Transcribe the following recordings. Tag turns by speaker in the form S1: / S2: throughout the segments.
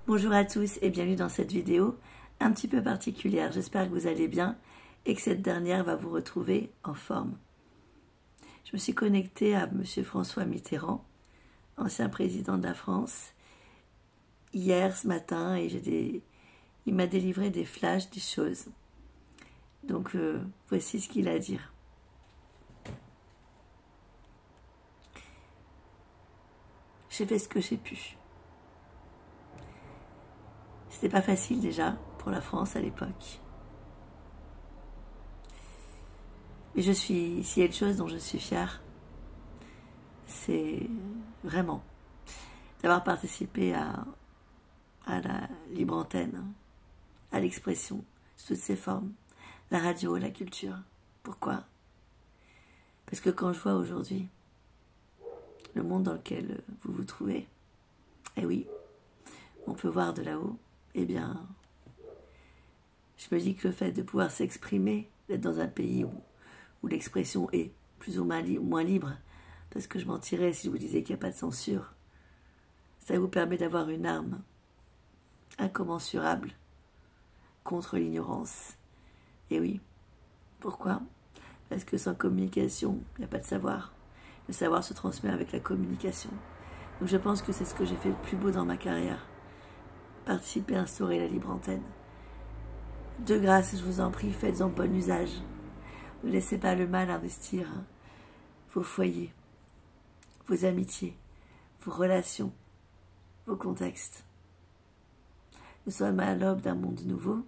S1: Bonjour à tous et bienvenue dans cette vidéo un petit peu particulière. J'espère que vous allez bien et que cette dernière va vous retrouver en forme. Je me suis connectée à Monsieur François Mitterrand, ancien président de la France, hier, ce matin, et il m'a délivré des flashs, des choses. Donc voici ce qu'il a à dire. J'ai fait ce que j'ai pu. C'était pas facile déjà pour la France à l'époque. Mais s'il y a une chose dont je suis fière, c'est vraiment d'avoir participé à la libre antenne, à l'expression, sous toutes ses formes, la radio, la culture. Pourquoi? Parce que quand je vois aujourd'hui le monde dans lequel vous vous trouvez, eh oui, on peut voir de là-haut, eh bien, je me dis que le fait de pouvoir s'exprimer, d'être dans un pays où l'expression est plus ou moins libre, parce que je mentirais si je vous disais qu'il n'y a pas de censure, ça vous permet d'avoir une arme incommensurable contre l'ignorance. Et oui, pourquoi? Parce que sans communication, il n'y a pas de savoir. Le savoir se transmet avec la communication. Donc je pense que c'est ce que j'ai fait le plus beau dans ma carrière. Participer à instaurer la libre antenne. De grâce, je vous en prie, faites-en bon usage. Ne laissez pas le mal investir vos foyers, vos amitiés, vos relations, vos contextes. Nous sommes à l'aube d'un monde nouveau,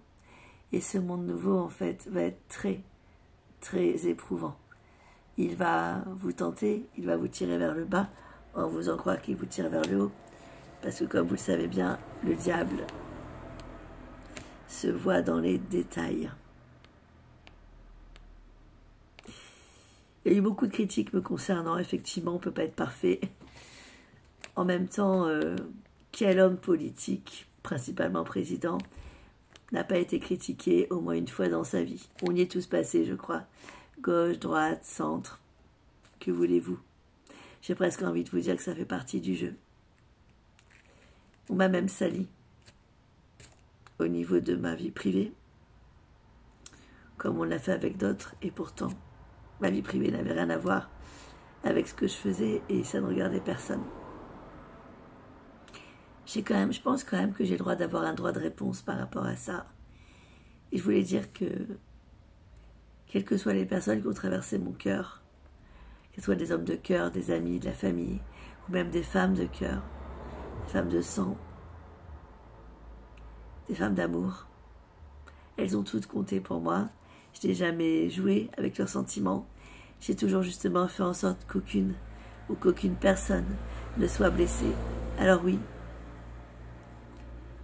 S1: et ce monde nouveau, en fait, va être très, très éprouvant. Il va vous tenter, il va vous tirer vers le bas, en vous en croire qu'il vous tire vers le haut. Parce que comme vous le savez bien, le diable se voit dans les détails. Il y a eu beaucoup de critiques me concernant, effectivement, on ne peut pas être parfait. En même temps, quel homme politique, principalement président, n'a pas été critiqué au moins une fois dans sa vie? On y est tous passés, je crois. Gauche, droite, centre, que voulez-vous? J'ai presque envie de vous dire que ça fait partie du jeu. On m'a même sali au niveau de ma vie privée, comme on l'a fait avec d'autres, et pourtant, ma vie privée n'avait rien à voir avec ce que je faisais et ça ne regardait personne. Je pense quand même que j'ai le droit d'avoir un droit de réponse par rapport à ça. Et je voulais dire que, quelles que soient les personnes qui ont traversé mon cœur, que ce soit des hommes de cœur, des amis, de la famille, ou même des femmes de cœur, des femmes de sang, des femmes d'amour, elles ont toutes compté pour moi. Je n'ai jamais joué avec leurs sentiments. J'ai toujours justement fait en sorte qu'aucune personne ne soit blessée. Alors oui,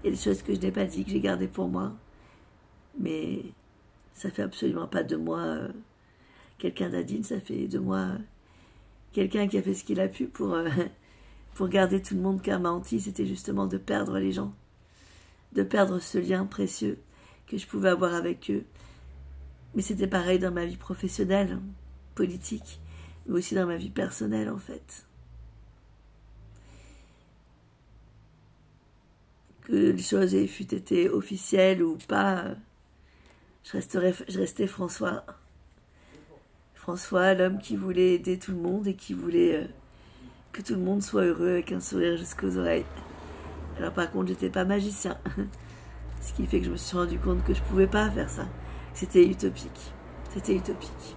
S1: il y a des choses que je n'ai pas dit, que j'ai gardées pour moi, mais ça fait absolument pas de moi quelqu'un d'indigne, ça fait de moi quelqu'un qui a fait ce qu'il a pu pour garder tout le monde, car ma hantise, c'était justement de perdre les gens, de perdre ce lien précieux que je pouvais avoir avec eux. Mais c'était pareil dans ma vie professionnelle, politique, mais aussi dans ma vie personnelle en fait. Que les choses aient été officielles ou pas, je restais François. François, l'homme qui voulait aider tout le monde et qui voulait que tout le monde soit heureux avec un sourire jusqu'aux oreilles. Alors par contre, j'étais pas magicien. Ce qui fait que je me suis rendu compte que je pouvais pas faire ça. C'était utopique. C'était utopique.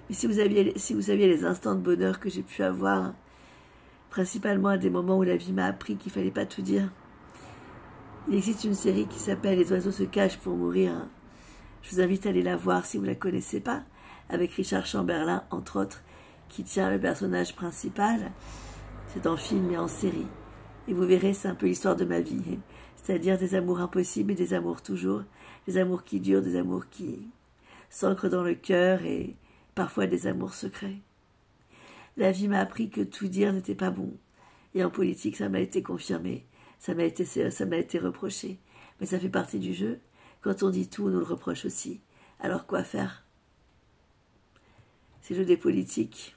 S1: Mais si vous saviez les instants de bonheur que j'ai pu avoir, principalement à des moments où la vie m'a appris qu'il fallait pas tout dire. Il existe une série qui s'appelle Les oiseaux se cachent pour mourir. Je vous invite à aller la voir si vous la connaissez pas, avec Richard Chamberlain, entre autres, qui tient le personnage principal. C'est en film et en série. Et vous verrez, c'est un peu l'histoire de ma vie. C'est-à-dire des amours impossibles et des amours toujours. Des amours qui durent, des amours qui s'ancrent dans le cœur et parfois des amours secrets. La vie m'a appris que tout dire n'était pas bon. Et en politique, ça m'a été confirmé. Ça m'a été reproché. Mais ça fait partie du jeu. Quand on dit tout, on nous le reproche aussi. Alors quoi faire? C'est le jeu des politiques.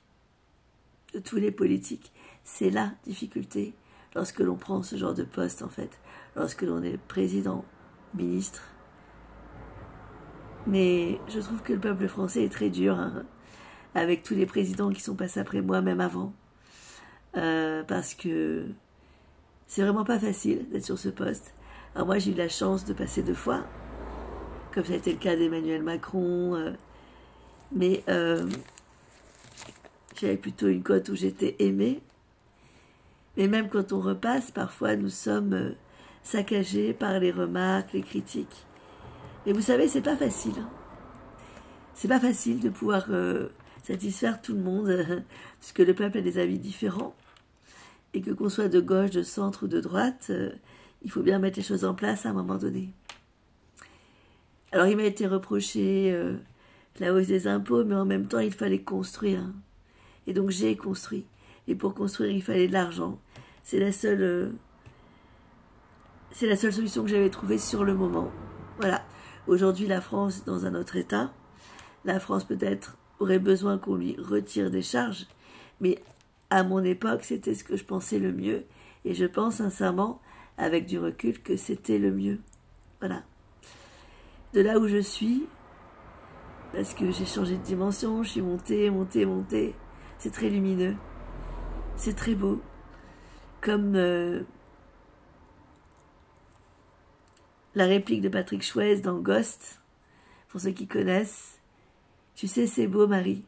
S1: De tous les politiques. C'est la difficulté. lorsque l'on prend ce genre de poste, en fait, lorsque l'on est président, ministre. Mais je trouve que le peuple français est très dur, hein, avec tous les présidents qui sont passés après moi, même avant. Parce que c'est vraiment pas facile d'être sur ce poste. Alors moi, j'ai eu la chance de passer 2 fois, comme ça a été le cas d'Emmanuel Macron, mais j'avais plutôt une cote où j'étais aimée. Mais même quand on repasse, parfois nous sommes saccagés par les remarques, les critiques. Et vous savez, c'est pas facile. C'est pas facile de pouvoir satisfaire tout le monde, puisque le peuple a des avis différents. Et que qu'on soit de gauche, de centre ou de droite, il faut bien mettre les choses en place à un moment donné. Alors il m'a été reproché la hausse des impôts, mais en même temps il fallait construire. Et donc j'ai construit. Et pour construire, il fallait de l'argent. C'est la seule solution que j'avais trouvée sur le moment. Voilà. Aujourd'hui, la France est dans un autre état. La France peut-être aurait besoin qu'on lui retire des charges, mais à mon époque, c'était ce que je pensais le mieux. Et je pense sincèrement, avec du recul, que c'était le mieux. Voilà. De là où je suis, parce que j'ai changé de dimension, je suis montée. C'est très lumineux. C'est très beau. Comme la réplique de Patrick Swayze dans Ghost, pour ceux qui connaissent. Tu sais, c'est beau, Marie.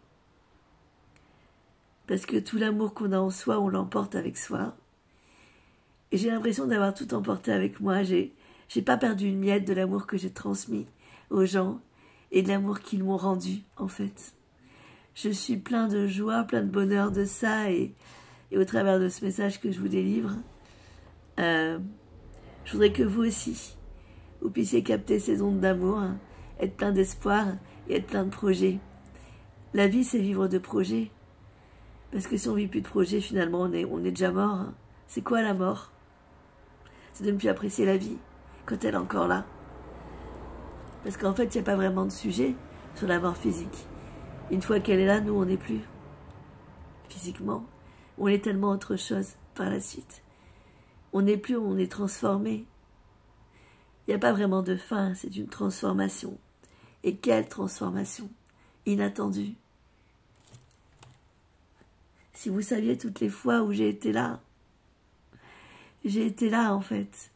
S1: Parce que tout l'amour qu'on a en soi, on l'emporte avec soi. Et j'ai l'impression d'avoir tout emporté avec moi. J'ai pas perdu une miette de l'amour que j'ai transmis aux gens et de l'amour qu'ils m'ont rendu, en fait. Je suis plein de joie, plein de bonheur de ça. Et au travers de ce message que je vous délivre, je voudrais que vous aussi, vous puissiez capter ces ondes d'amour, hein, être plein d'espoir et être plein de projets. La vie, c'est vivre de projets. Parce que si on ne vit plus de projets, finalement, on est déjà mort. Hein. C'est quoi la mort? C'est de ne plus apprécier la vie quand elle est encore là. Parce qu'en fait, il n'y a pas vraiment de sujet sur la mort physique. Une fois qu'elle est là, nous, on n'est plus. Physiquement, on est tellement autre chose par la suite. On n'est plus, on est transformé. Il n'y a pas vraiment de fin, c'est une transformation. Et quelle transformation inattendue. Si vous saviez toutes les fois où j'ai été là en fait,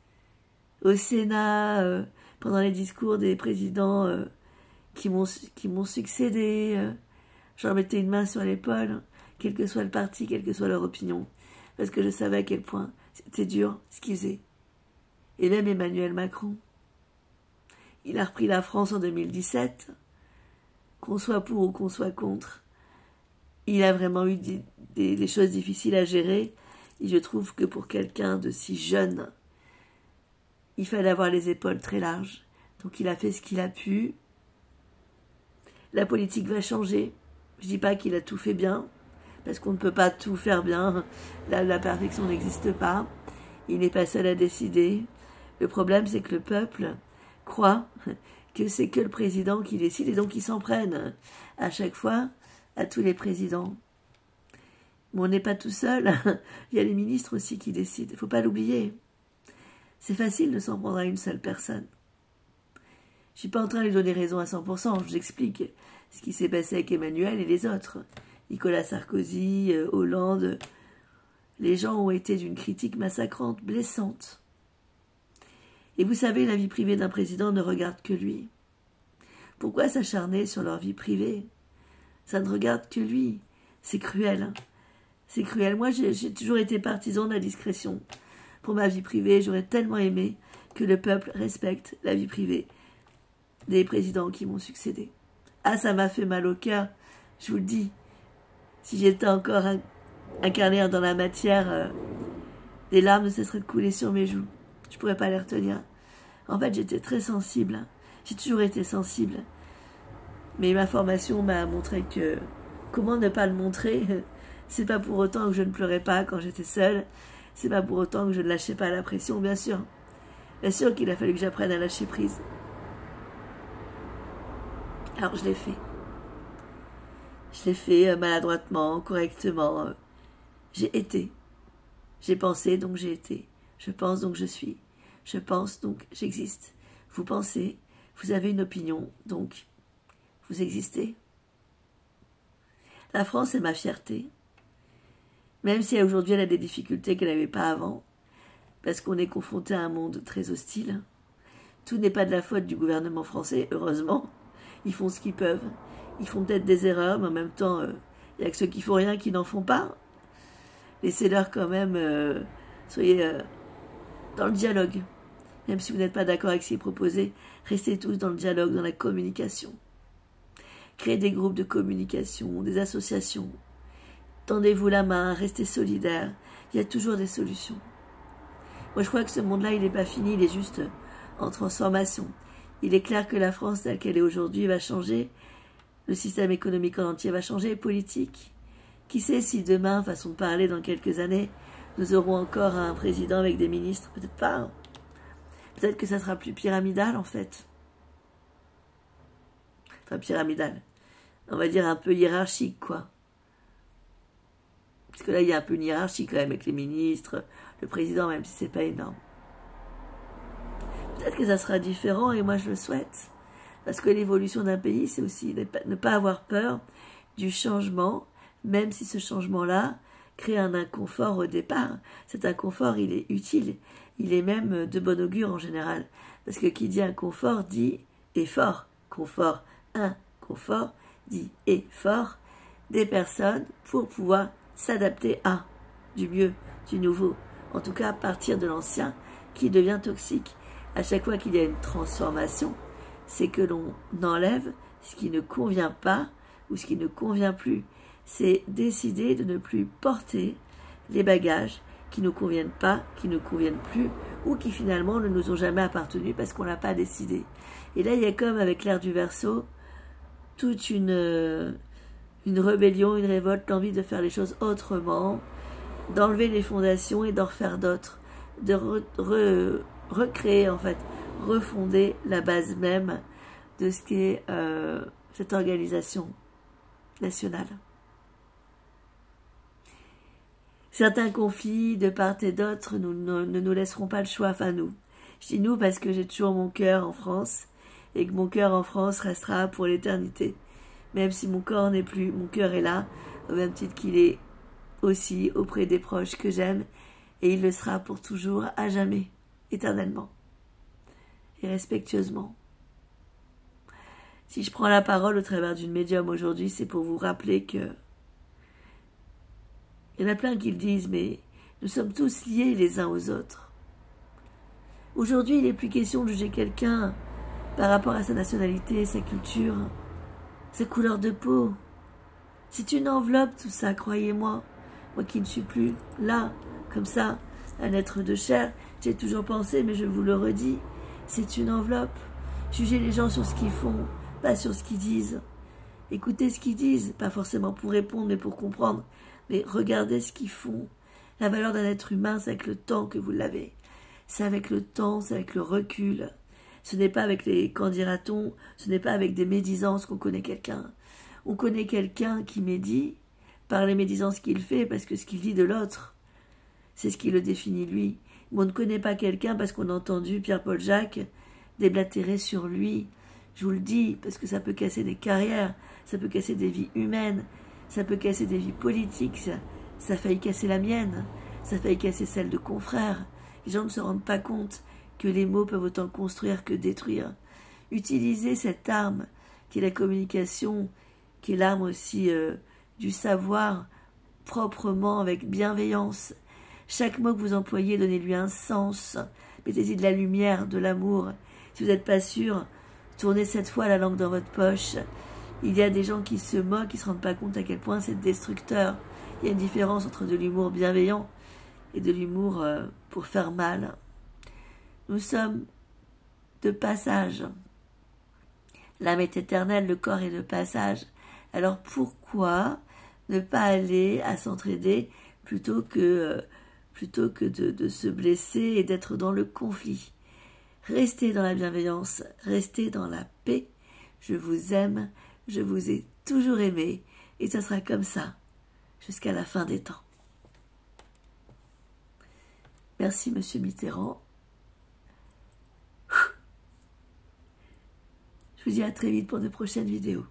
S1: au Sénat, pendant les discours des présidents qui m'ont succédé, je leur mettais une main sur l'épaule, quel que soit le parti, quelle que soit leur opinion, parce que je savais à quel point c'était dur ce qu'ils faisaient. Et même Emmanuel Macron, il a repris la France en 2017, qu'on soit pour ou qu'on soit contre. Il a vraiment eu des choses difficiles à gérer. Et je trouve que pour quelqu'un de si jeune, il fallait avoir les épaules très larges. Donc il a fait ce qu'il a pu. La politique va changer. Je ne dis pas qu'il a tout fait bien, parce qu'on ne peut pas tout faire bien. La perfection n'existe pas. Il n'est pas seul à décider. Le problème, c'est que le peuple croit que c'est que le président qui décide, et donc ils s'en prennent à chaque fois à tous les présidents. Mais on n'est pas tout seul, il y a les ministres aussi qui décident, il ne faut pas l'oublier. C'est facile de s'en prendre à une seule personne. Je ne suis pas en train de lui donner raison à 100%, je vous explique ce qui s'est passé avec Emmanuel et les autres. Nicolas Sarkozy, Hollande, les gens ont été d'une critique massacrante, blessante. Et vous savez, la vie privée d'un président ne regarde que lui. Pourquoi s'acharner sur leur vie privée? Ça ne regarde que lui. C'est cruel. Hein. C'est cruel. Moi, j'ai toujours été partisan de la discrétion. Pour ma vie privée, j'aurais tellement aimé que le peuple respecte la vie privée des présidents qui m'ont succédé. Ah, ça m'a fait mal au cœur, je vous le dis. Si j'étais encore incarnée dans la matière, des larmes ne cesseraient de couler sur mes joues. Je ne pourrais pas les retenir. En fait, j'étais très sensible. Hein. J'ai toujours été sensible. Mais ma formation m'a montré que comment ne pas le montrer, c'est pas pour autant que je ne pleurais pas quand j'étais seule, c'est pas pour autant que je ne lâchais pas la pression, bien sûr. Bien sûr qu'il a fallu que j'apprenne à lâcher prise. Alors je l'ai fait. Je l'ai fait maladroitement, correctement. J'ai été. J'ai pensé, donc j'ai été. Je pense, donc je suis. Je pense, donc j'existe. Vous pensez, vous avez une opinion, donc vous existez. La France est ma fierté. Même si aujourd'hui elle a des difficultés qu'elle n'avait pas avant, parce qu'on est confronté à un monde très hostile. Tout n'est pas de la faute du gouvernement français, heureusement. Ils font ce qu'ils peuvent. Ils font peut-être des erreurs, mais en même temps, il n'y a que ceux qui font rien qui n'en font pas. Laissez-leur quand même, soyez dans le dialogue. Même si vous n'êtes pas d'accord avec ce qui est proposé, restez tous dans le dialogue, dans la communication. Créez des groupes de communication, des associations. Tendez-vous la main, restez solidaires. Il y a toujours des solutions. Moi, je crois que ce monde-là, il n'est pas fini, il est juste en transformation. Il est clair que la France, telle qu'elle est aujourd'hui, va changer. Le système économique en entier va changer, politique. Qui sait si demain, façon de parler, dans quelques années, nous aurons encore un président avec des ministres? Peut-être pas. Peut-être que ça sera plus pyramidal, en fait. Enfin, pyramidal. On va dire un peu hiérarchique, quoi. Parce que là, il y a un peu une hiérarchie, quand même, avec les ministres, le président, même si c'est pas énorme. Peut-être que ça sera différent, et moi, je le souhaite. Parce que l'évolution d'un pays, c'est aussi ne pas avoir peur du changement, même si ce changement-là crée un inconfort au départ. Cet inconfort, il est utile. Il est même de bon augure en général. Parce que qui dit inconfort dit effort. Confort, inconfort, dit effort des personnes pour pouvoir s'adapter à du mieux, du nouveau. En tout cas, partir de l'ancien qui devient toxique. À chaque fois qu'il y a une transformation, c'est que l'on enlève ce qui ne convient pas ou ce qui ne convient plus. C'est décider de ne plus porter les bagages qui ne nous conviennent pas, qui ne conviennent plus, ou qui finalement ne nous ont jamais appartenu parce qu'on ne l'a pas décidé. Et là, il y a comme avec l'ère du Verseau, toute une rébellion, une révolte, l'envie de faire les choses autrement, d'enlever les fondations et d'en refaire d'autres, de recréer en fait, refonder la base même de ce qu'est cette organisation nationale. Certains conflits de part et d'autre ne nous laisseront pas le choix, enfin nous. Je dis nous parce que j'ai toujours mon cœur en France et que mon cœur en France restera pour l'éternité. Même si mon corps n'est plus, mon cœur est là, au même titre qu'il est aussi auprès des proches que j'aime et il le sera pour toujours, à jamais, éternellement et respectueusement. Si je prends la parole au travers d'une médium aujourd'hui, c'est pour vous rappeler que il y en a plein qui le disent, mais nous sommes tous liés les uns aux autres. Aujourd'hui, il n'est plus question de juger quelqu'un par rapport à sa nationalité, sa culture, sa couleur de peau. C'est une enveloppe tout ça, croyez-moi. Moi qui ne suis plus là, comme ça, un être de chair, j'ai toujours pensé, mais je vous le redis, c'est une enveloppe. Jugez les gens sur ce qu'ils font, pas sur ce qu'ils disent. Écoutez ce qu'ils disent, pas forcément pour répondre, mais pour comprendre. Mais regardez ce qu'ils font. La valeur d'un être humain, c'est avec le temps que vous l'avez. C'est avec le temps, c'est avec le recul. Ce n'est pas avec les qu'en dira-t-on, ce n'est pas avec des médisances qu'on connaît quelqu'un. On connaît quelqu'un qui médit par les médisances qu'il fait, parce que ce qu'il dit de l'autre, c'est ce qui le définit lui. Mais on ne connaît pas quelqu'un parce qu'on a entendu Pierre-Paul Jacques déblatérer sur lui. Je vous le dis, parce que ça peut casser des carrières, ça peut casser des vies humaines, ça peut casser des vies politiques, ça a failli casser la mienne, ça a failli casser celle de confrères. Les gens ne se rendent pas compte que les mots peuvent autant construire que détruire. Utilisez cette arme qui est la communication, qui est l'arme aussi du savoir, proprement, avec bienveillance. Chaque mot que vous employez, donnez-lui un sens. Mettez-y de la lumière, de l'amour. Si vous n'êtes pas sûr, tournez cette fois la langue dans votre poche. Il y a des gens qui se moquent, qui ne se rendent pas compte à quel point c'est destructeur. Il y a une différence entre de l'humour bienveillant et de l'humour pour faire mal. Nous sommes de passage. L'âme est éternelle, le corps est de passage. Alors pourquoi ne pas aller à s'entraider plutôt que de se blesser et d'être dans le conflit? Restez dans la bienveillance, restez dans la paix. Je vous aime, je vous ai toujours aimé et ça sera comme ça jusqu'à la fin des temps. Merci, Monsieur Mitterrand. Je vous dis à très vite pour de prochaines vidéos.